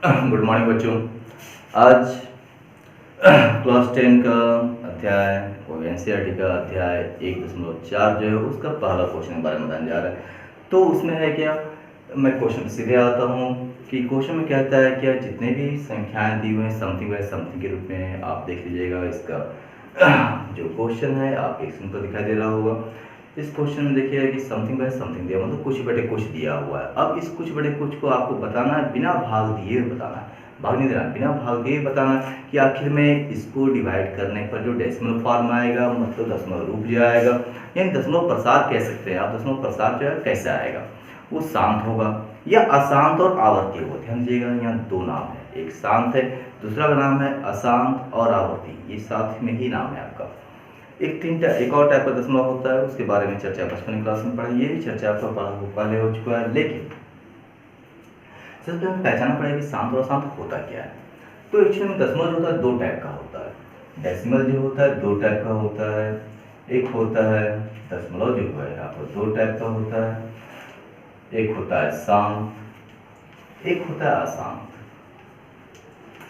Good morning बच्चों। आज class 10 का अध्याय और एनसीईआरटी का अध्याय 1.4 जो है उसका पहला क्वेश्चन के बारे में बताने जा रहा है। तो उसमें है क्या, मैं क्वेश्चन सीधे आता हूँ कि क्वेश्चन में कहता है क्या, जितने भी संख्याएं दी हुई हैं समथिंग बाय समथिंग के रूप में आप देख लीजिएगा। इसका जो क्वेश्चन है आपके स्क्रीन पर दिखाई दे रहा होगा। इस क्वेश्चन में देखिए कि समथिंग बाय समथिंग दिया, मतलब कुछ बटे कुछ दिया हुआ है। अब इस कुछ बटे कुछ को आपको बताना है, बिना भाग दिए बताना है, भाग नहीं देना, बिना भाग दिए बताना कि आखिर में इसको डिवाइड करने पर जो डेसिमल फॉर्म आएगा, मतलब दशमलव रूप जो आएगा, यानी दशमलव प्रसार कह सकते हैं आप, दशमलव प्रसार जो है कैसे आएगा, वो शांत होगा या अशांत और आवर्ती होगा। ध्यान दीजिएगा, यहाँ दो नाम है, एक शांत है, दूसरा का नाम है अशांत और आवर्ती, ये साथ में ही नाम है आपका। एक और टाइप का दशमलव होता है, उसके बारे में चर्चा बचपन क्लास में पढ़ी, ये भी चर्चा आपका पहले हो चुका है। लेकिन सबसे पहले पहचानना पड़ेगा कि शांत और अशांत होता क्या है। तो एक्चुअली में दशमलव जो होता है दो टाइप का होता है। डेसिमल जो होता है दो टाइप का होता है। एक होता है दशमलव जो है आपको दो टाइप का होता है, एक होता है शांत, एक होता है अशांत।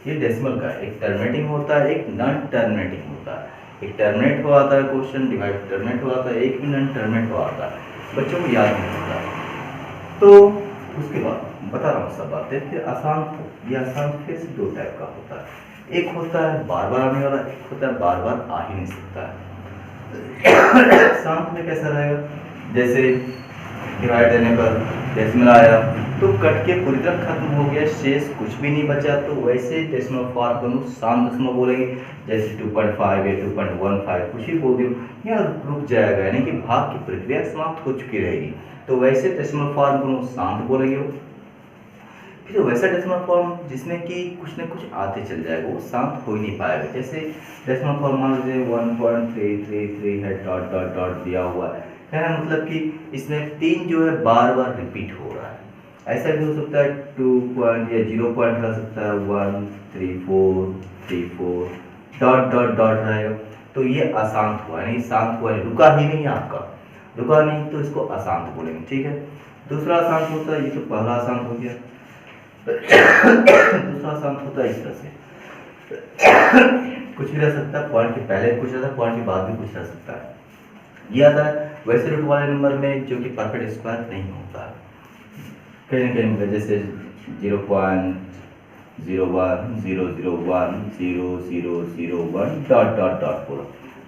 ये डेसिमल का एक टर्मिनेटिंग होता है, एक नॉन टर्मिनेटिंग होता है। एक टर्मिनेट हुआ आता है क्वेश्चन, डिवाइड टर्मिनेट हुआ आता है, एक भी नॉन टर्मिनेट हुआ आता है। बच्चों को याद नहीं होता। तो उसके बाद बता रहा हूँ सब बातें। फिर अशांत या अशांत फिर से दो टाइप का होता है। एक होता है बार बार आने वाला, एक होता है बार बार आ ही नहीं सकता है। शांत में कैसा रहेगा, जैसे डिवाइड देने पर डेसिमल आया तो कट के पूरी तरह खत्म हो गया, शेष कुछ भी नहीं बचा, तो वैसे डेसिमल फॉर्म को शांत दशमलव बोलेंगे। जैसे 2.5 या 2.15 कुछ ही बोल दियो, यहाँ रुक जाएगा, यानी कि भाग की प्रक्रिया समाप्त हो चुकी रहेगी, तो वैसे डेसिमल फॉर्म को शांत बोलेंगे। फिर वैसा डेसिमल फॉर्म जिसमें कि कुछ न कुछ आते चल जाएगा, वो शांत हो ही नहीं पाएगा। जैसे डेसिमल फॉर्म मान लीजिए 1.333 है, डॉट डॉट डॉट दिया हुआ है, कहना मतलब कि इसमें 3 जो है बार बार रिपीट हो रहा है। ऐसा भी हो सकता है 2 पॉइंट या 0 पॉइंट रह सकता है, 1 3 4 3 4 डॉट डॉट डॉट रहेगा, तो ये अशांत हुआ, यानी शांत हुआ, रुका ही नहीं आपका, रुका नहीं, तो इसको अशांत बोलेंगे। ठीक है। दूसरा अशांत होता है, ये तो पहला अशांत हो गया। दूसरा शांत होता है इस तरह से, कुछ भी रह सकता है, पॉइंट के पहले कुछ रहता है, पॉइंट के बाद भी कुछ रह सकता है। ये आता है वैसे रूट वाले नंबर में जो कि परफेक्ट स्क्वायर नहीं होता है, कहीं ना कहीं जैसे 0.01 001 0001 डॉट डॉट डॉट पूरा।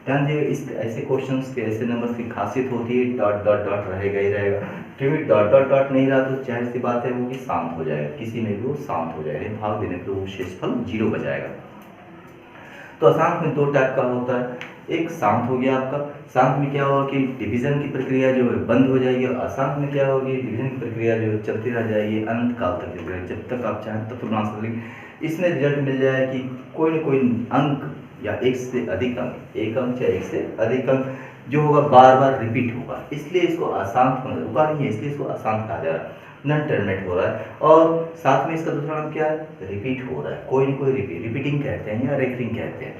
ध्यान दिए, इस ऐसे क्वेश्चंस के ऐसे नंबर्स की खासियत होती है डॉट डॉट डॉट रहेगा ही रहेगा, क्योंकि डॉट डॉट डॉट नहीं रहा तो जाहिर सी बात है वो कि शांत हो जाएगा, किसी में भी वो शांत हो जाएगा, भाग देने पर वो शेषफल 0 बचाएगा। तो अशांत में दो टाइप का होता है, एक शांत हो गया आपका, शांत में क्या होगा कि डिवीजन की प्रक्रिया जो है बंद हो जाएगी, और अशांत में क्या होगी, डिवीजन की प्रक्रिया जो है चलती रह जाएगी अनंत काल तक, जब तक आप चाहें तब तक बना सकते। इसमें रिजल्ट मिल जाए कि कोई न कोई अंक या एक से अधिक अंक, एक अंक या एक से अधिक अंक जो होगा बार बार रिपीट होगा, इसलिए इसको अशांत होना, रुका नहीं है इसलिए इसको अशांत कहा जा रहा है, नॉन टर्मिनेट हो रहा है। और साथ में इसका दूसरा नाम क्या है, रिपीट हो रहा है, कोई न कोई रिपीटिंग कहते हैं या रेकरिंग कहते हैं।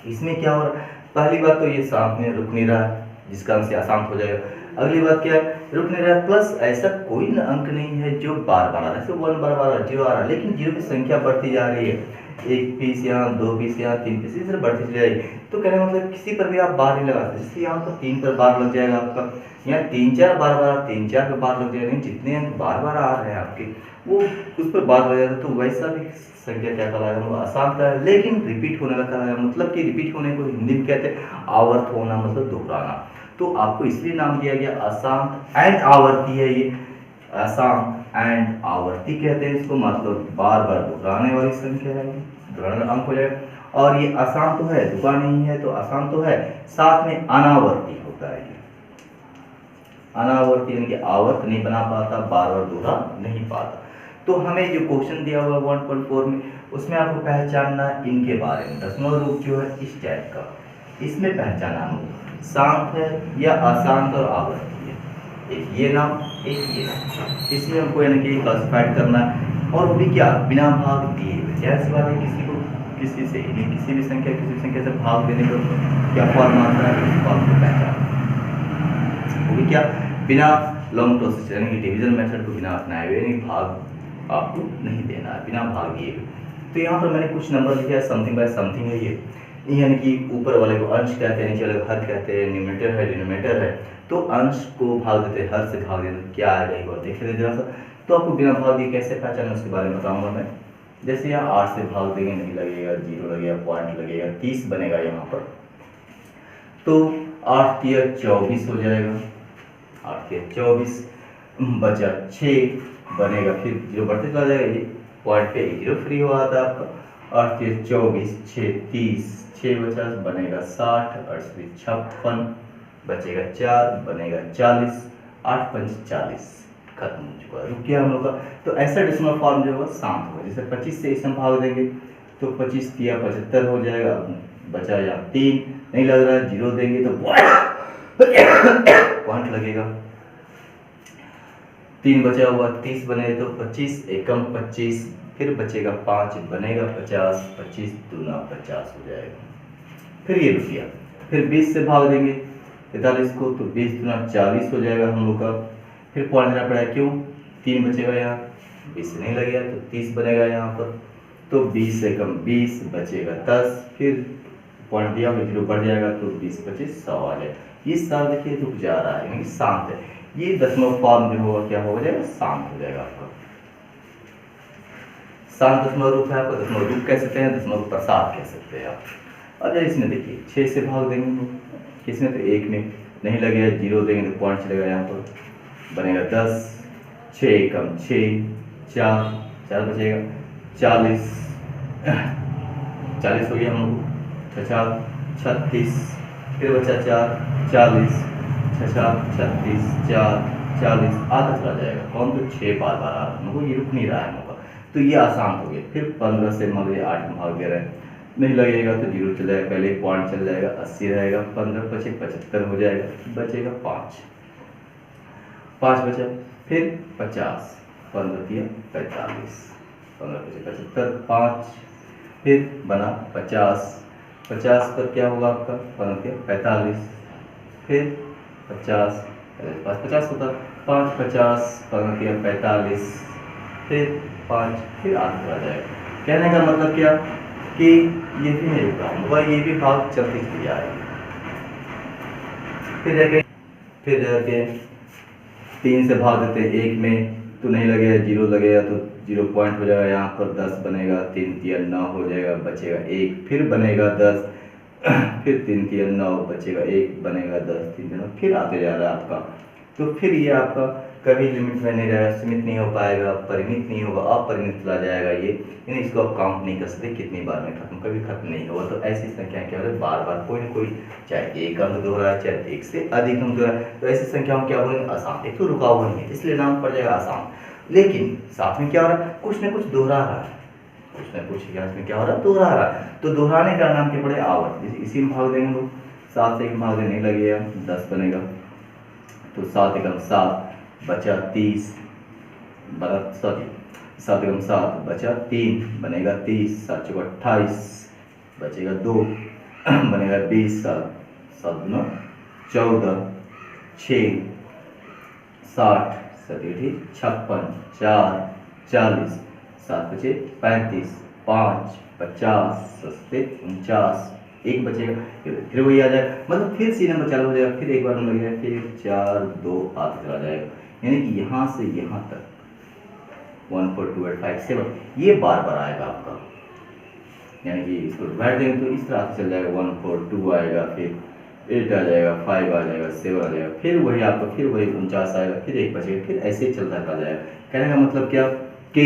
इसमें क्या हो रहा है, पहली बात तो ये शांत में रुक नहीं रहा है, जिसका अंश अशांत हो जाएगा। अगली बात क्या है, रुक नहीं रहा है, प्लस ऐसा कोई अंक नहीं है जो बार बार आ रहा है, सिर्फ 1 बार बार 0 आ रहा है, लेकिन 0 की संख्या बढ़ती जा रही है, 1 पीस यहाँ, 2 पीस यहाँ, 3 पीस, इस तरह बढ़ती चली जाएगी। तो कहने मतलब किसी पर भी आप बार नहीं लगा सकते, जैसे यहाँ पर 3 पर बार लग जाएगा आपका, यहाँ 3-4 बार बार 3-4 पर बार लग जाएगा, जितने अंक बार बार आ रहे हैं आपके वो उस पर बार लग जाता है, तो वैसा भी संख्या क्या कहलाएगा, वो अशांत का है, लेकिन रिपीट होने का कहलाएगा। मतलब कि रिपीट होने को हिंदी में कहते हैं आवर्त होना, मतलब दोहराना। तो आपको इसलिए नाम दिया गया अशांत एंड आवर्ती है, ये अशांत एंड आवर्ती कहते हैं इसको, मतलब बार बार दोहराने वाली संख्या है, दोहराने अंक हो जाएगा। और ये अशांत तो है, दुका नहीं है तो अशांत तो है, साथ में अनावर्ती होता है। ये अनावर्ती यानी कि आवर्त नहीं बना पाता, बार बार दोहरा नहीं पाता। तो हमें जो क्वेश्चन दिया हुआ 1.4 में, उसमें आपको पहचानना इनके बारे में, दशमलव रूप जो है इस टाइप का, इसमें पहचाना होगा शांत है या अशांत और आवर्ती है, एक ये नाम एक ये नाम, इसमें हमको यानी कि क्लासिफाइड करना है, और वो भी क्या, बिना भाग दिए हुए। जैसे बात है किसी को किसी से किसी भी संख्या से भाग देने पर क्या फॉर्म आता है, उस फॉर्म को पहचाना, वो भी क्या, बिना लॉन्ग प्रोसेस यानी कि डिवीजन मेथड को बिना अपनाए हुए, यानी भाग आपको नहीं देना है बिना भाग दिए। तो यहाँ पर मैंने कुछ नंबर लिखा है, समथिंग बाय समथिंग है ये, यानी कि ऊपर वाले को अंश कहते हैं, नीचे वाले को हर कहते हैं, न्यूमरेटर है डिनोमिनेटर है। तो अंश को भाग देते हैं, हर से भाग देते हैं, क्या आएगा एक बार देख लेते जरा सा। तो आपको बिना भाग दिए कैसे पहचाना उसके बारे में बताऊंगा मैं। जैसे यहाँ 8 से भाग देंगे, नहीं लगेगा, 0 लगेगा, पॉइंट लगेगा, 30 बनेगा यहाँ पर। तो 8 तिया 24 हो जाएगा, 8 तिया 24 बचा 6 बनेगा, फिर 0 बढ़ते चला जाएगा, ये पॉइंट पे 0 फ्री हुआ था आपका। 8 तिया 24, 6 30, 6 बचा बनेगा 60, 8 56 बचेगा 4 बनेगा 40, 8 पंच 40, खत्म हो चुका है, रुक गया हम लोग का। तो ऐसा डेसिमल फॉर्म जो होगा शांत होगा। जैसे 25 से इसमें भाग देंगे तो 25 तिया 75 हो जाएगा, बचा यहाँ 3, नहीं लग रहा है, 0 देंगे तो पॉइंट लगेगा, 3 बचा हुआ 30 बने तो 25 एकम 25, फिर बचेगा 5 बनेगा 50, 25 दूना 50 हो जाएगा। फिर ये रुक गया, फिर 20 से भाग देंगे 43 को तो 20 दूना 40 हो जाएगा हम लोग का। फिर पॉइंट देना पड़ेगा, क्यों 3 बचेगा यहाँ, 20 से नहीं लगेगा तो 30 बनेगा यहाँ पर। तो 20 से कम 20 बचेगा 10, फिर पॉइंट दिया 0 बढ़ जाएगा तो 20 25 100 आ जाएगा। ये साल देखिए रुक जा रहा है, यानी शांत है। ये दशमलव फॉर्म जो होगा क्या हो जाएगा, शांत हो जाएगा आपका। शांत दशमलव रूप है आपका, दशमलव रूप कह सकते हैं, दशमलव प्रसाद कह सकते हैं आप। अब इसमें देखिए 6 से भाग देंगे किसमें, तो 1 में, नहीं लगेगा 0 देंगे तो पॉइंट चलेगा यहाँ पर, बनेगा 10, 6 कम 6 4 बचेगा 40 40 हो गया हम लोग, 50 36, फिर बचा 4 40 50 36 4 40, आधा चला जाएगा, कौन तो 6 बार बार आ रहा है हमको, ये रुक नहीं रहा है हमको। तो ये आसान हो गया। फिर 15 से मान लीजिए 8 में भाग दे रहे हैं, नहीं लगेगा तो 0 चल जाएगा, पहले पॉइंट चल जाएगा, 80 रहेगा, 15 पचे 75 हो जाएगा, बचेगा 5 बचा, फिर 50, 15 दिया 45, 15 पचे 75, 5, फिर बना 50 पर क्या होगा आपका, 15 दिया 45, फिर 50 50 होता, 5 50, 15 दिया 45, फिर 5, फिर आगे चला जाएगा। कहने का मतलब क्या कि ये भी नहीं रुका होगा, ये भी भाग चलती चली जाएगी। फिर जाके 3 से भाग देते हैं 1 में तो नहीं लगेगा, 0 लगेगा तो 0 पॉइंट हो जाएगा, यहाँ पर 10 बनेगा, 3 तिया 9 हो जाएगा, बचेगा 1, फिर बनेगा 10, फिर 3 तिया 9 बचेगा 1 बनेगा 10, 3 तिया 9, फिर आते जा रहा है आपका। तो फिर ये आपका कभी लिमिट में नहीं रहेगा, सीमित नहीं हो पाएगा, परिमित नहीं होगा, अपरिमित चला जाएगा ये, यानी इसको आप काउंट नहीं कर सकते कितनी बार में खत्म, कभी खत्म नहीं होगा। तो ऐसी संख्या क्या होगा, बार बार कोई ना कोई, चाहे एक अंक दोहरा है, चाहे एक से अधिक अंक दोहरा है, तो ऐसी संख्याओं क्या बोलेंगे, आसान। एक तो रुका हुआ नहीं है इसलिए नाम पड़ जाएगा आसान, लेकिन साथ में क्या हो रहा है, कुछ ना कुछ दोहरा रहा है, कुछ ना कुछ इसमें क्या हो रहा है, दोहरा रहा है। तो दोहराने का नाम क्या पड़ेगा, आवर्त। इसी में भाग देंगे लोग, 7 से 1 भाग देंगे, नहीं लगेगा 10 बनेगा, तो 7 एकम 7 बचा 30, 7 एकम 7 बचा 3 बनेगा 30, 7 चौका 28 बचेगा 2 बनेगा 20, 7 9 14, 6 60 57 56 4 40, 7 बचे 35, 5 50 49, 1 बचेगा, फिर वही आ जाएगा, मतलब फिर सी नंबर चालू हो जाएगा, फिर एक बार नंबर लग जाएगा, फिर 4 2 आगे चला जाएगा, यानी कि यहाँ से यहाँ तक 1 4 2 8 5 7 ये बार बार आएगा आपका, यानी कि इसको डिवाइड देंगे तो इस तरह से चल जाएगा, 1 4 2 आएगा, फिर 8 आ जाएगा, 5 आ जाएगा, 7 आ जाएगा, फिर वही आपका, फिर वही 49 आएगा, फिर 1 बचेगा, फिर ऐसे ही चलता चला जाएगा। कहने का मतलब क्या कि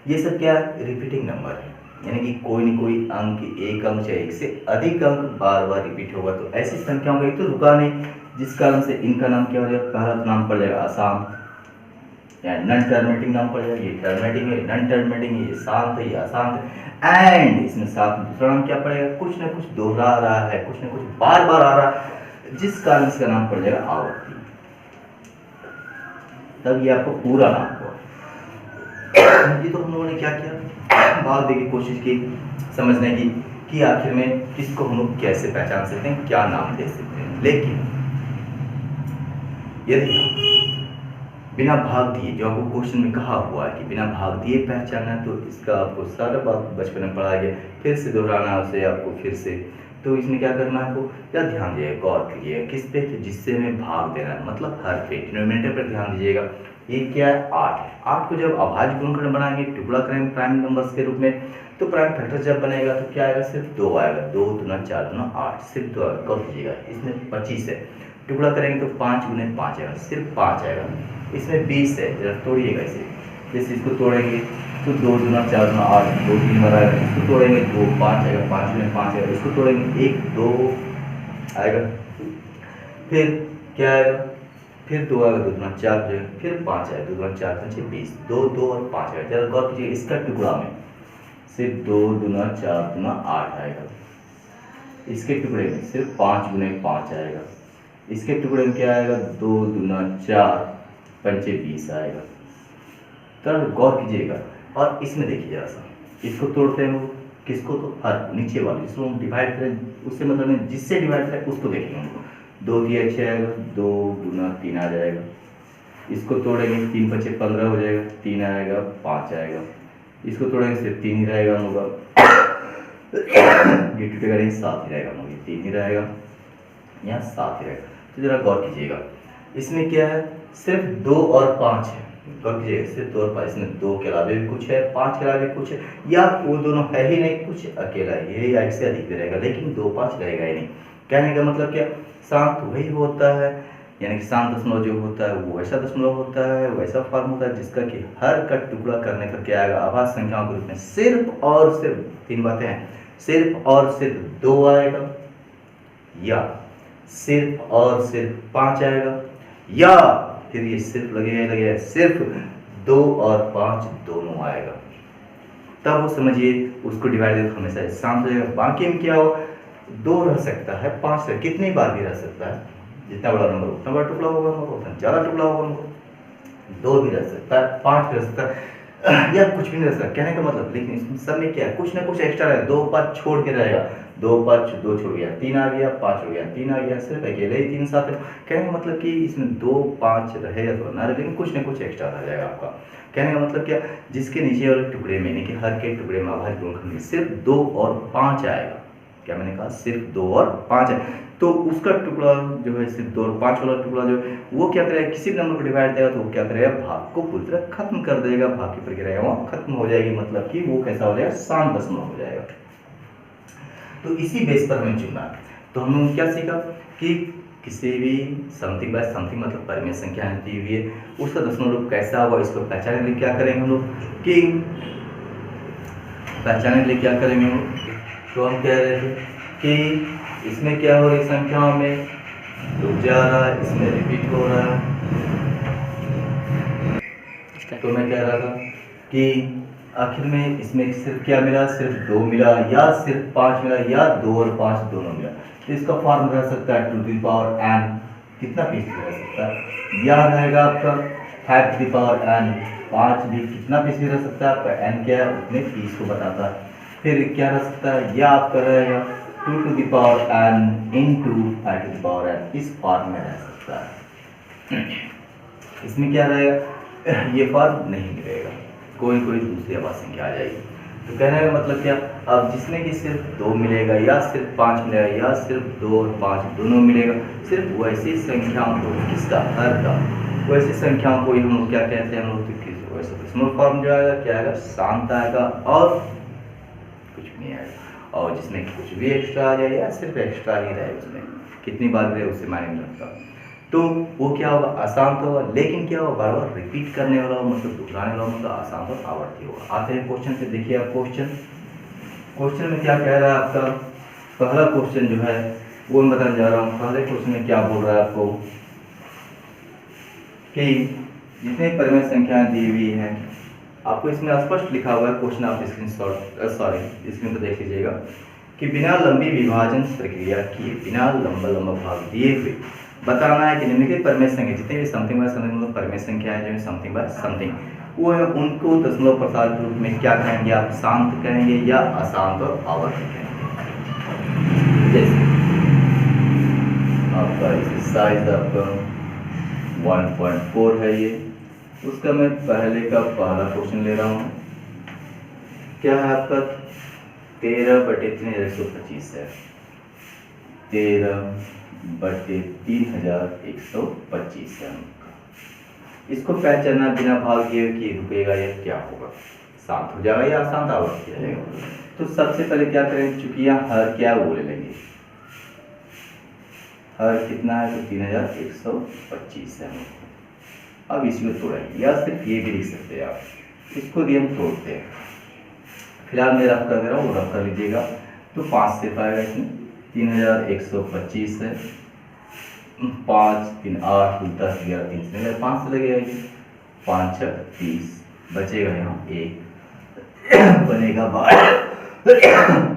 ये सब क्या रिपीटिंग नंबर है, यानी कि कोई न कोई अंक, एक अंक चाहे एक से अधिक अंक बार बार रिपीट होगा। तो ऐसी संख्याओं का एक तो रुका नहीं, जिस कारण से इनका नाम क्या हो जाएगा, पहला तो नाम पड़ जाएगा आसान, या नॉन टर्मिनेटिंग नाम पड़ जाएगा, ये टर्मिनेटिंग है, नॉन टर्मिनेटिंग है, ये शांत है, ये अशांत है, एंड इसमें साथ में दूसरा नाम क्या पड़ेगा, कुछ ना कुछ दोहरा रहा है, कुछ ना कुछ बार बार आ रहा है, जिस कारण इसका नाम पड़ जाएगा आवर्ती। तब ये आपको पूरा नाम हुआ। ये तो हम लोगों ने क्या किया, भाग दे की कोशिश की समझने की कि आखिर में किसको हम लोग कैसे पहचान सकते हैं, क्या नाम दे सकते हैं। लेकिन यदि बिना भाग दिए, जो आपको क्वेश्चन में कहा हुआ है कि बिना भाग दिए पहचानना है, तो इसका आपको सारा बात बचपन में पढ़ाया गया, फिर से दोहराना है उसे आपको फिर से। तो इसमें क्या करना है आपको, क्या ध्यान दीजिएगा, गौर कीजिएगा किस पे, जिससे में भाग देना है, मतलब हर पे, डिनोमिनेटर पर ध्यान दीजिएगा। ये क्या है, 8 है। 8 को जब अभाज्य गुणनखंड बनाएंगे, टुकड़ा करेंगे प्राइम नंबर्स के रूप में, तो प्राइम फैक्टर जब बनेगा तो क्या आएगा, सिर्फ 2 आएगा। 2 दूना 4 दूना 8, सिर्फ 2 आएगा। गौर कीजिएगा, इसमें 25 है, टुकड़ा करेंगे तो 5 गुने 5 आएगा, सिर्फ 5 आएगा। इसमें 20 है, जरा तोड़िएगा इसे, जैसे इसको तोड़ेंगे तो 2 दूना 4 दूना 8, 2 3 बार आएगा। इसको तोड़ेंगे 2 5 आएगा, 5 गुने 5 आएगा। इसको तोड़ेंगे 1 2 आएगा, फिर क्या आएगा, फिर 2 आएगा, 2 दूना 4 जो है, फिर 5 आएगा, 2 दूना 4 5 20, 2 2 और 5 आएगा। जरा गौर कीजिए, इसका टुकड़ा में सिर्फ 2 दूना 4 दूना 8 आएगा, इसके टुकड़े में सिर्फ 5 गुने 5 आएगा, इसके टुकड़े में क्या आएगा, 2 दूना 4 पंचे 20 आएगा। तो गौर कीजिएगा, और इसमें देखिए जरा सा, इसको तोड़ते हैं वो किसको, तो हर नीचे वाले जिसको हम डिवाइड करें, उससे मतलब जिससे डिवाइड करें उसको देखेंगे हम। 2 3 6 आएगा, 2 दूना 3 आ जाएगा। इसको तोड़ेंगे 3 5 15 हो जाएगा, 3 आएगा 5 आएगा। इसको तोड़ेंगे सिर्फ 3 ही रहेगा हम लोग, ये टूटेगा नहीं, 7 ही रहेगा हम लोग, 3 ही रहेगा, यहाँ 7 ही रहेगा। तो जरा गौर कीजिएगा, इसमें क्या है, सिर्फ 2 और 5 है। गौर कीजिएगा, सिर्फ 2 और 5, इसमें 2 के अलावा भी कुछ है, 5 के अलावा भी कुछ है, या वो दोनों है ही नहीं, कुछ अकेला है, ये या इससे अधिक भी रहेगा, लेकिन 2 5 रहेगा ही नहीं। कहने का मतलब क्या, शांत वही होता है, यानी कि शांत दशमलव जो होता है वो वैसा दशमलव होता है, वैसा फॉर्म होता है जिसका कि हर का टुकड़ा करने पर क्या आएगा, अभाज्य संख्याओं के रूप में सिर्फ और सिर्फ 3 बातें हैं, सिर्फ और सिर्फ 2 आएगा, या सिर्फ और सिर्फ 5 आएगा, या फिर ये सिर्फ लगेगा सिर्फ 2 और 5 दोनों आएगा। तब वो समझिए उसको डिवाइड हमेशा शांत हो जाएगा। बाकी में क्या हो, 2 रह सकता है, 5 रह, कितनी बार भी रह सकता है, जितना बड़ा नंबर उतना बड़ा टुकड़ा होगा, उतना ज़्यादा टुकड़ा होगा। 2 भी रह सकता है, 5 भी रह सकता है, या कुछ भी नहीं रह सकता। कहने का मतलब, लेकिन इसमें सब में क्या है, कुछ ना कुछ एक्स्ट्रा है। 2 5 छोड़ के रहेगा, 2 5 2 छोड़ गया, 3 आ गया, 5 हो गया, 3 आ गया, सिर्फ अकेले ही 3 साथ है। कहने का मतलब कि इसमें 2 5 रहे या तो ना रहे, लेकिन कुछ ना कुछ एक्स्ट्रा रह जाएगा आपका। कहने का मतलब क्या, जिसके नीचे वाले टुकड़े में, यानी कि हर के टुकड़े में अभाज्य गुणनखंड में सिर्फ 2 और 5 आएगा। क्या मैंने कहा, सिर्फ 2 और 5 है, तो उसका टुकड़ा जो है सिर्फ 2 और 5 वाला टुकड़ा जो है वो क्या करेगा, किसी भी नंबर को डिवाइड देगा तो वो क्या करेगा, भाग को पूरी तरह खत्म कर देगा, भाग की प्रक्रिया वहाँ खत्म हो जाएगी, मतलब कि वो कैसा हो जाएगा, शांत दशमलव हो जाएगा। तो इसी बेस पर हमें चुनना। तो हम लोग क्या सीखा कि किसी भी समथिंग बाय समथिंग, मतलब परिमेय संख्या दी हुई है, उसका दशमलव रूप कैसा होगा, इसको पहचानने के लिए क्या करेंगे हम लोग, कि पहचानने के लिए क्या करेंगे हम लोग, तो हम कह रहे थे कि इसमें क्या हो रही संख्याओं में रुक जा रहा है, इसमें रिपीट हो रहा है। तो मैं कह रहा था कि आखिर में इसमें सिर्फ क्या मिला, सिर्फ 2 मिला, या सिर्फ 5 मिला, या 2 और 5 दोनों मिला। तो इसका फॉर्म रह सकता है 2 to the power n, कितना पीस भी रह सकता है, या रहेगा आपका 5 to the power n, 5 भी कितना पीस भी रह सकता है, आपका n क्या है उतने पीस को बताता है। फिर क्या रह सकता है, या आपका रहेगा 2 to the power n into 5 to the power n, इस फॉर्म में रह सकता है। इसमें क्या रहेगा, ये फॉर्म नहीं मिलेगा, कोई दूसरी अभाज्य संख्या आ जाएगी। तो कहने का मतलब क्या, अब जिसमें कि सिर्फ 2 मिलेगा, या सिर्फ 5 मिलेगा, या सिर्फ 2 और 5 दोनों मिलेगा, सिर्फ वैसी संख्याओं को, किसका, हर का, वैसी संख्याओं को हम लोग क्या कहते हैं, हम लोग वैसे दशमलव फॉर्म जो आएगा क्या आएगा, शांत आएगा और कुछ भी नहीं आएगा। और जिसमें कुछ भी एक्स्ट्रा आ जाए या सिर्फ एक्स्ट्रा ही रहे, उसमें कितनी बार रहे उससे मायने नहीं रखता, तो वो क्या होगा, अशांत होगा। लेकिन क्या होगा, बार बार रिपीट करने वाला हो, मतलब दोहराने वाला, मतलब अशांत और आवर्ती होगा। आते हैं क्वेश्चन पे, देखिए आप क्वेश्चन में क्या कह रहा है आपका। पहला क्वेश्चन जो है वो मैं बताने जा रहा हूँ। पहले क्वेश्चन में क्या बोल रहा है आपको कि जितनी परिमेय संख्याएं दी हुई हैं, आपको इसमें स्पष्ट लिखा हुआ है क्वेश्चन, आप स्क्रीन पर देख लीजिएगा कि बिना लंबी विभाजन प्रक्रिया किए, बिना लंबा भाग दिए हुए बताना है कि निम्नलिखित परिमेय संख्या, जितने भी समथिंग बाय समथिंग मतलब परिमेय संख्या है जो समथिंग बाय समथिंग, वो है उनको दशमलव प्रसार के रूप में क्या कहेंगे, आप शांत कहेंगे या अशांत और आवर्ती कहेंगे। जैसे आपका एक्सरसाइज आपका 1.4 है ये, उसका मैं पहले का पहला क्वेश्चन ले रहा हूँ। क्या है आपका 13/3125 है, 13/3125 है। इसको पहचानना बिना भाग किए कि रुकेगा या क्या होगा, शांत हो जाएगा या अशांत आवाज किया जाएगा। तो सबसे पहले क्या करेंगे, चूंकि यहाँ हर क्या वो ले लेंगे, हर कितना है तो 3125 है। अब इसको तोड़ेंगे या सिर्फ ये भी लिख सकते हैं आप, इसको भी हम तोड़ते हैं। फिलहाल मैं रफ कर दे रहा हूँ, रफ कर लीजिएगा। तो 5 से पाएगा इसमें 3125 है, 5 3 8 10 11 3 से 5 से लगेगा, 5 6 30 बचेगा यहाँ 1 बनेगा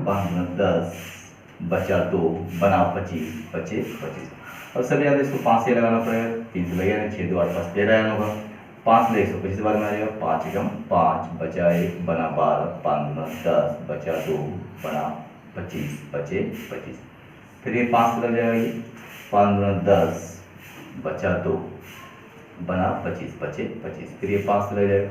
5 10 बचा 2 बना 25 बचे 25। और सब याद इसको 5 से लगाना पड़ेगा, 3 से लगेगा 6 2 8 5 13 होगा, 5 से 125 बार में आ जाएगा, 5 एकम 5 बचा 1 बना 12 5 10 बचा 2 बना 25 बचे 25। फिर ये 5 से लग जाएगा, ये 5 10 बचा 2 बना 25 बचे 25। फिर ये 5 से लग जाएगा।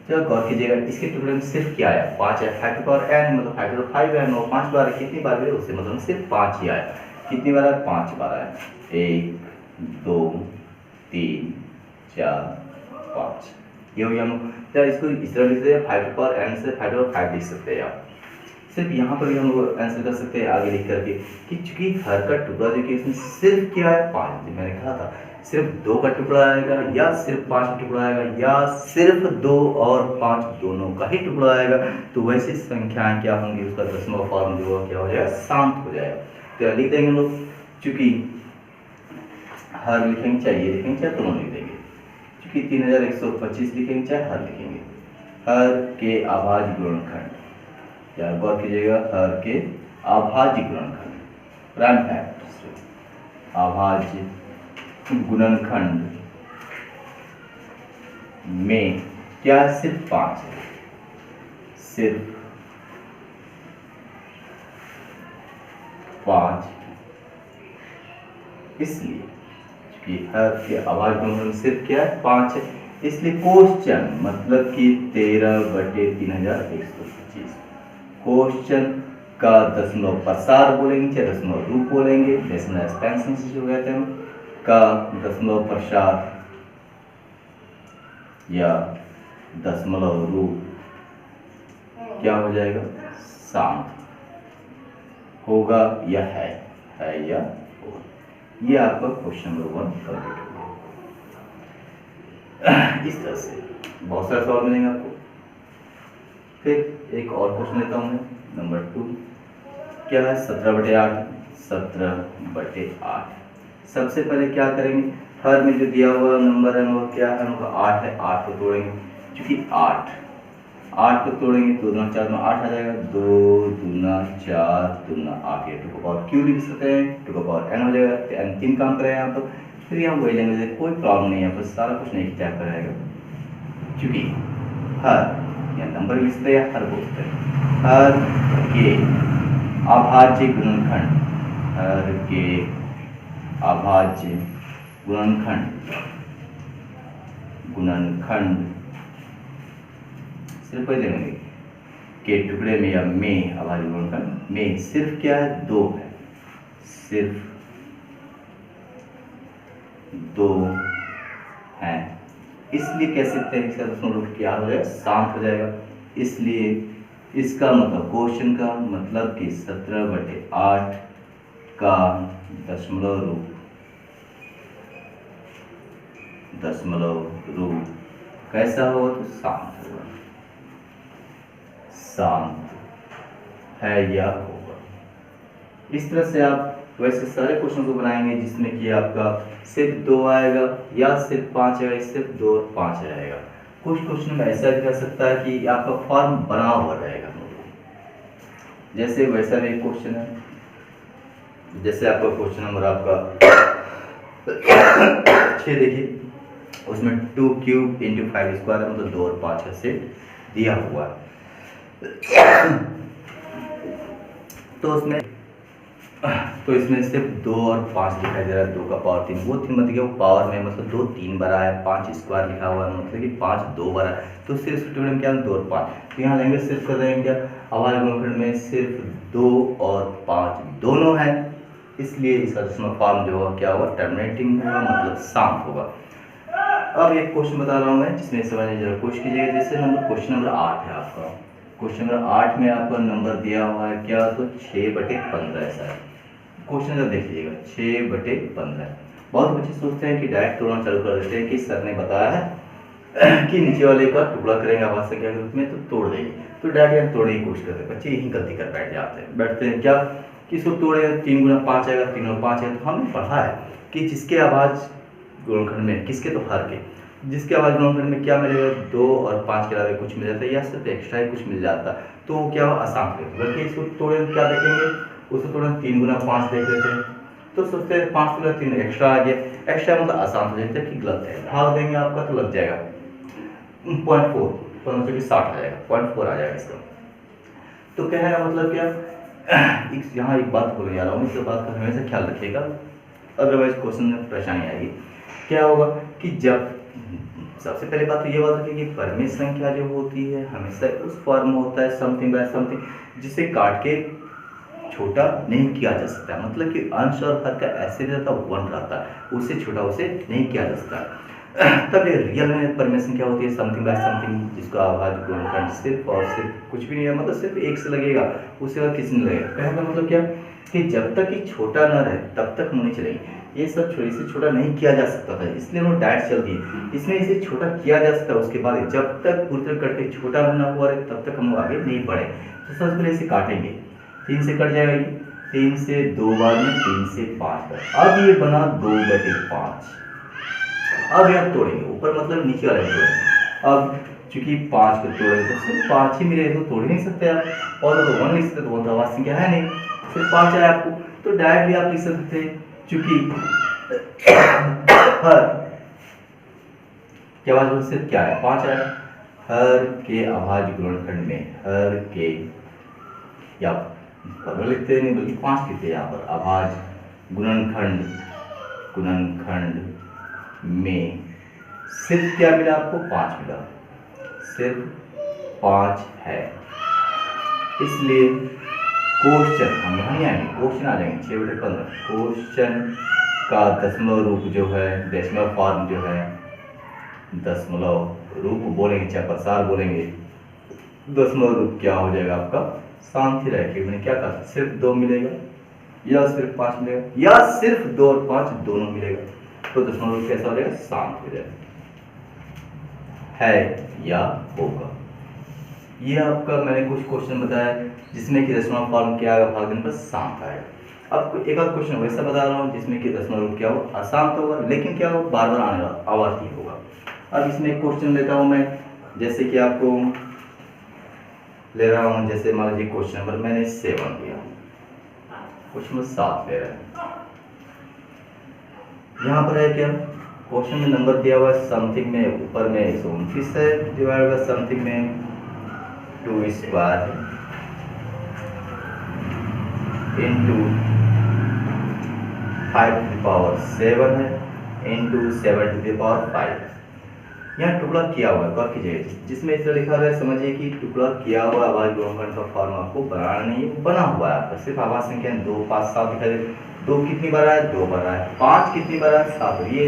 चलो गौर कीजिएगा, इसके टुकड़े में सिर्फ क्या आया, 5 है, 5 टू पावर n मतलब 5 टू 5 है, 9 5 बार कितनी बार है उससे मतलब सिर्फ 5 ही आया। कितनी बार है, 5 बार आया, 1 2 3 4 5। ये हो गया हम। क्या इसको इस तरह लिख सकते हैं, 5 टू पावर n से 5 टू पावर 5 लिख सकते हैं आप। सिर्फ यहाँ पर भी हम लोग आंसर कर सकते हैं आगे लिख करके कि चूंकि हर का टुकड़ा जो कि इसमें सिर्फ क्या है 5, मैंने कहा था सिर्फ 2 का टुकड़ा आएगा या सिर्फ 5 का टुकड़ा आएगा या सिर्फ 2 और 5 दोनों का ही टुकड़ा आएगा, तो वैसी संख्याएं क्या होंगी, उसका दशमलव फॉर्म जो क्या हो जाएगा, शांत हो जाएगा। तो लिख देंगे हम लोग, चूंकि हर लिखेंगे चाहे ये लिखेंगे चाहे दोनों लिख देंगे, चूंकि 3125 लिखेंगे चाहे हर लिखेंगे। हर के अभाज्य गुणनखंड, या गौर कीजिएगा, हर के अभाज्य गुणनखंड, प्राइम फैक्टर, अभाज्य गुणनखंड में क्या सिर्फ 5 है, सिर्फ 5, इसलिए कि हर के अभाज्य गुणनखंड सिर्फ क्या है 5 है, इसलिए क्वेश्चन मतलब कि 13/3125 क्वेश्चन का दशमलव प्रसार बोलेंगे चाहे दशमलव रूप बोलेंगे, डेसिमल एक्सपेंशन से जो कहते हैं का दशमलव प्रसार या दशमलव रूप क्या हो जाएगा, शांत होगा या है या होगा। ये आपका क्वेश्चन नंबर 1 कंप्लीट हो गया। इस तरह से बहुत सारे सवाल मिलेंगे आपको। फिर एक और क्वेश्चन लेता हूँ मैं, नंबर 2 क्या है, 17/8 17/8। सबसे पहले क्या करेंगे, हर में जो दिया हुआ नंबर है वो क्या है, उनका 8 है, 8 को तोड़ेंगे, क्योंकि 8 को तोड़ेंगे 2 दूना 4 में 8 आ जाएगा, 2 दूना 4 दूना 8, ये टू का पावर क्यू लिख सकते हैं, टू का पावर n हो जाएगा, n 3 काम करेगा यहाँ पर। फिर यहाँ वही लेंगे, कोई प्रॉब्लम नहीं है, बस सारा कुछ नहीं क्या कराएगा, क्योंकि हर या नंबर लिख सकते हैं, हर बोलते हैं, हर के अभाज्य गुणनखंड, हर के अभाज्य गुणनखंड सिर्फ वही लेंगे के टुकड़े में या में अभाज्य गुणनखंड में सिर्फ क्या है, 2 है, सिर्फ 2 है, इसलिए कह सकते हैं इसका दशमलव रूप क्या हो जाएगा, शांत हो जाएगा। इसलिए इसका मतलब क्वेश्चन का मतलब कि 17/8 का दशमलव रूप कैसा होगा, तो शांत होगा, शांत है या होगा। इस तरह से आप वैसे सारे क्वेश्चन को बनाएंगे जिसमें कि आपका सिर्फ 2 आएगा या सिर्फ 5 आएगा, सिर्फ 2 और 5 रहेगा। कुछ क्वेश्चन में ऐसा भी कर सकता है कि आपका फॉर्म बना हुआ रहेगा, जैसे वैसा भी एक क्वेश्चन है, जैसे आपका क्वेश्चन नंबर आपका 6 देखिए, उसमें 2 क्यूब इंटू 5 स्क्वायर मतलब 2 और 5 का सेट दिया हुआ है। तो उसमें तो इसमें सिर्फ 2 और 5 दिखाई दे रहा है, 2 का पावर 3, वो 3 मतलब वो पावर में मतलब 2 3 बार आया, 5 स्क्वायर लिखा हुआ है मतलब कि 5 2 बार आया, तो सिर्फ स्टूडेंट क्या 2 और 5, तो यहाँ लैंग्वेज सिर्फ कर रहे हैं क्या, आवाज गुणनखंड में सिर्फ 2 और 5 दोनों है, इसलिए इसका दशमलव फॉर्म जो होगा क्या होगा, टर्मिनेटिंग होगा, मतलब शांत होगा। अब एक क्वेश्चन बता रहा हूँ मैं, जिसमें समझने जरा कोशिश कीजिएगा। जैसे क्वेश्चन नंबर 8 है आपका, क्वेश्चन नंबर 8 में आपको नंबर दिया हुआ है क्या, तो 6/15 ऐसा है क्वेश्चन, जब देख लीजिएगा 6/15। बहुत बच्चे सोचते हैं कि डायरेक्ट तोड़ना चालू कर देते हैं कि सर ने बताया है कि नीचे वाले का टुकड़ा करेंगे आवाज संख्या के रूप में तो तोड़ देंगे, तो डायरेक्ट तोड़ने की कोशिश करते हैं, बच्चे यही गलती कर बैठते हैं क्या कि इसको तोड़े 3 गुना 5 आएगा, 3 और 5 आएगा, तो हमने पढ़ा है कि जिसके आवाज गुणनखंड में, किसके तो हर के, जिसके आवाज गुणनखंड में क्या मिलेगा, 2 और 5 के अलावा कुछ मिल जाता है या सिर्फ एक्स्ट्रा ही कुछ मिल जाता, तो वो क्या आसान है, बल्कि इसको तोड़े क्या देखेंगे, उसको थोड़ा 3 गुना 5 देख लेते हैं, तो सोचते हैं 5 गुना 3 एक्स्ट्रा आ गया, एक्स्ट्रा मतलब आसान हो जाता है कि गलत है, भाग देंगे आपका तो लग जाएगा 0.4, तो मतलब कि 60 आ जाएगा, 0.4 आ जाएगा इसका। तो कहने का मतलब क्या, यहाँ एक बात बोलने जा रहा हूँ, इस बात का हमेशा ख्याल रखिएगा, अदरवाइज क्वेश्चन में परेशानी आएगी। क्या होगा कि जब सबसे पहले बात तो ये बात रखिए कि परिमेय संख्या जो होती है हमेशा उस फॉर्म में होता है समथिंग बाय समथिंग, जिसे काट के छोटा नहीं किया जा सकता, मतलब कि अंश और हर का ऐसे रहता 1 रहता है, उससे छोटा उसे नहीं किया जा सकता। तब ये रियल में परिमेय संख्या होती है समथिंग बाय समथिंग, जिसका आवाज गुणनखंड सिर्फ और सिर्फ कुछ भी नहीं है, मतलब सिर्फ 1 से लगेगा, उससे और किसी नहीं लगेगा। कहने का मतलब क्या कि जब तक ये छोटा न रहे तब तक हम नहीं चलेंगे, ये सब इसे छोटा नहीं किया जा सकता था, इसलिए वो डायरेक्ट चलती है, इसमें इसे छोटा किया जा सकता है, उसके बाद जब तक पूरी तरह करके छोटा ना हुआ रहे तब तक हम आगे नहीं बढ़े। तो सबसे पहले इसे काटेंगे, 3 से कट जाएगा, ये 3 से 2 बार में 3 से 5 बार, अब ये बना 2/5। अब यहाँ तोड़ेंगे ऊपर मतलब नीचे वाले तोड़ेंगे, अब चूंकि 5 को तोड़ेंगे तो सिर्फ 5 ही मिलेगा, तो तोड़ ही नहीं सकते आप, और तो 1 लिख सकते, तो वो तो आवाज संख्या है नहीं, सिर्फ 5 है आपको, तो डायरेक्ट भी आप लिख सकते हैं, चूंकि हर के आवाज सिर्फ क्या है 5 है, हर के आवाज गुणनखंड में, हर के या लिखते नहीं बल्कि 5 लिखते हैं यहाँ पर, आवाज गुणनखंड में सिर्फ क्या मिला आपको, 5 मिला, सिर्फ 5 है, इसलिए क्वेश्चन हम यहाँ नहीं आएंगे, क्वेश्चन आ जाएंगे 6/15। क्वेश्चन का दशमलव रूप जो है, डेसिमल फॉर्म जो है, दशमलव रूप बोलेंगे चाहे प्रसार बोलेंगे, दशमलव रूप क्या हो जाएगा आपका, शांति रहेगी। मैंने क्या कहा, सिर्फ 2 मिलेगा या सिर्फ 5 मिलेगा या सिर्फ 2 और 5 दोनों मिलेगा, तो दशमलव रूप कैसा हो जाएगा, शांत हो जाएगा, है या होगा। ये आपका मैंने कुछ क्वेश्चन बताया जिसमें कि दशमलव फॉर्म क्या आएगा, भाग देने पर शांत आएगा। अब एक और क्वेश्चन वैसा बता रहा हूँ जिसमें कि दशमलव रूप क्या हो, अशांत होगा, लेकिन क्या हो, बार बार आने वाला, आवाज नहीं होगा। अब इसमें एक क्वेश्चन लेता हूँ मैं, जैसे कि आपको ले रहा हूँ, जैसे मान लीजिए क्वेश्चन नंबर मैंने 7 दिया, क्वेश्चन नंबर 7 ले रहा है, यहाँ पर है क्या, क्वेश्चन में नंबर दिया हुआ है समथिंग में, ऊपर में 129 है, डिवाइड बाय समथिंग में 2 स्क्वायर इंटू 5⁷ है इंटू 7⁵। यहाँ टुकड़ा किया हुआ है, गौर कीजिए, जिसमें इस तरह लिखा हुआ है, समझिए कि टुकड़ा किया हुआ आवाज गुणनखंड का फॉर्म आपको बनाना नहीं है, बना हुआ है आपका, सिर्फ आवाज संख्या 2 5 7 दिखाई दे, 2 कितनी बार आया, 2 बार आया, 5 कितनी बार आया, 7, ये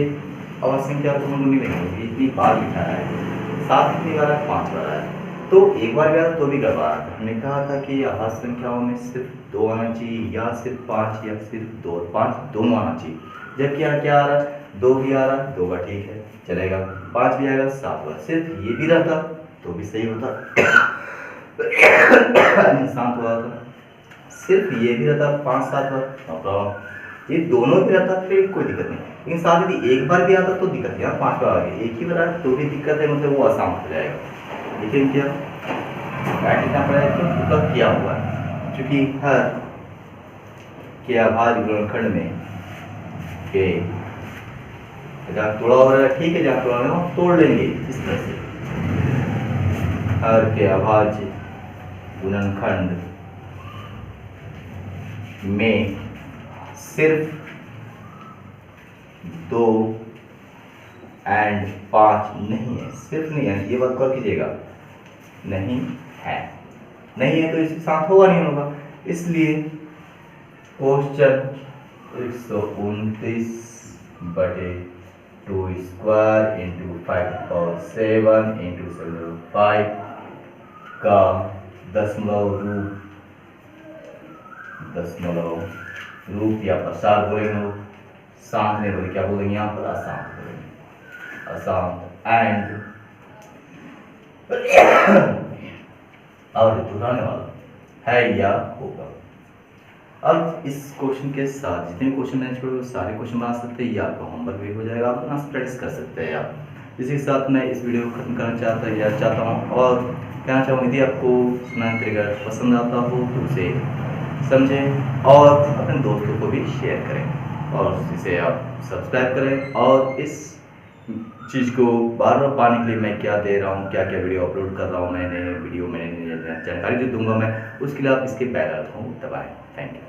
आवाज संख्या आपको नहीं लगेगी, इतनी बार लिखा है, 7 कितनी बार आया, 5 बार आया, तो एक बार गया तो भी गड़बड़ा था। हमने कहा था कि आवाज संख्याओं में सिर्फ 2 आना चाहिए या सिर्फ 5 या सिर्फ 2 और 5 दोनों आना चाहिए, जबकि यहाँ क्या आ रहा है, 2 भी आ रहा है, 2 का ठीक है चलेगा, 5 भी आएगा, 7 बार, सिर्फ ये भी रहता तो भी सही होता, शांत हुआ था, सिर्फ ये भी रहता 5-7 बार, नो प्रॉब्लम, ये दोनों भी रहता फिर कोई दिक्कत नहीं, लेकिन साथ यदि एक बार भी आता तो दिक्कत है, 5 बार आ गया, एक ही बार आया तो भी दिक्कत है, मतलब वो आसान हो जाएगा। लेकिन क्या लिखना पड़ेगा, क्यों किया हुआ है, क्योंकि हर के आवाज गुणनखंड में के जहाँ तोड़ा हो रहा है ठीक है, जहाँ तोड़ा हो तोड़ लेंगे इस तरह से, हर के आवाज गुणनखंड में सिर्फ 2 एंड 5 नहीं है, सिर्फ नहीं है, ये बात गौर कीजिएगा, नहीं है, नहीं है तो इसके साथ होगा नहीं होगा, इसलिए क्वेश्चन 129/2 स्क्वायर इंटू 5/7 इंटू 7/5 का दशमलव रूप या प्रसार बोलेंगे, शांत नहीं बोले, क्या बोलेंगे यहाँ पर, अशांत बोलेंगे, अशांत एंड और दोहराने वाला है या होगा। अब इस क्वेश्चन के साथ जितने क्वेश्चन मैंने छोड़े वो सारे क्वेश्चन बना सकते हैं, या आपका होमवर्क भी हो जाएगा, आप अपना प्रैक्टिस कर सकते हैं आप। इसी के साथ मैं इस वीडियो को खत्म करना चाहता हूँ और कहना चाहूँगा यदि आपको सुनाने तरीका पसंद आता हो तो उसे समझें और अपने दोस्तों को भी शेयर करें और इसे आप सब्सक्राइब करें। और इस चीज़ को बार बार पाने के लिए मैं क्या दे रहा हूँ, क्या क्या वीडियो अपलोड कर रहा हूँ, मैंने जानकारी जो दूंगा मैं, उसके लिए आप इसके बेल आइकन को दबाएं। Thank you.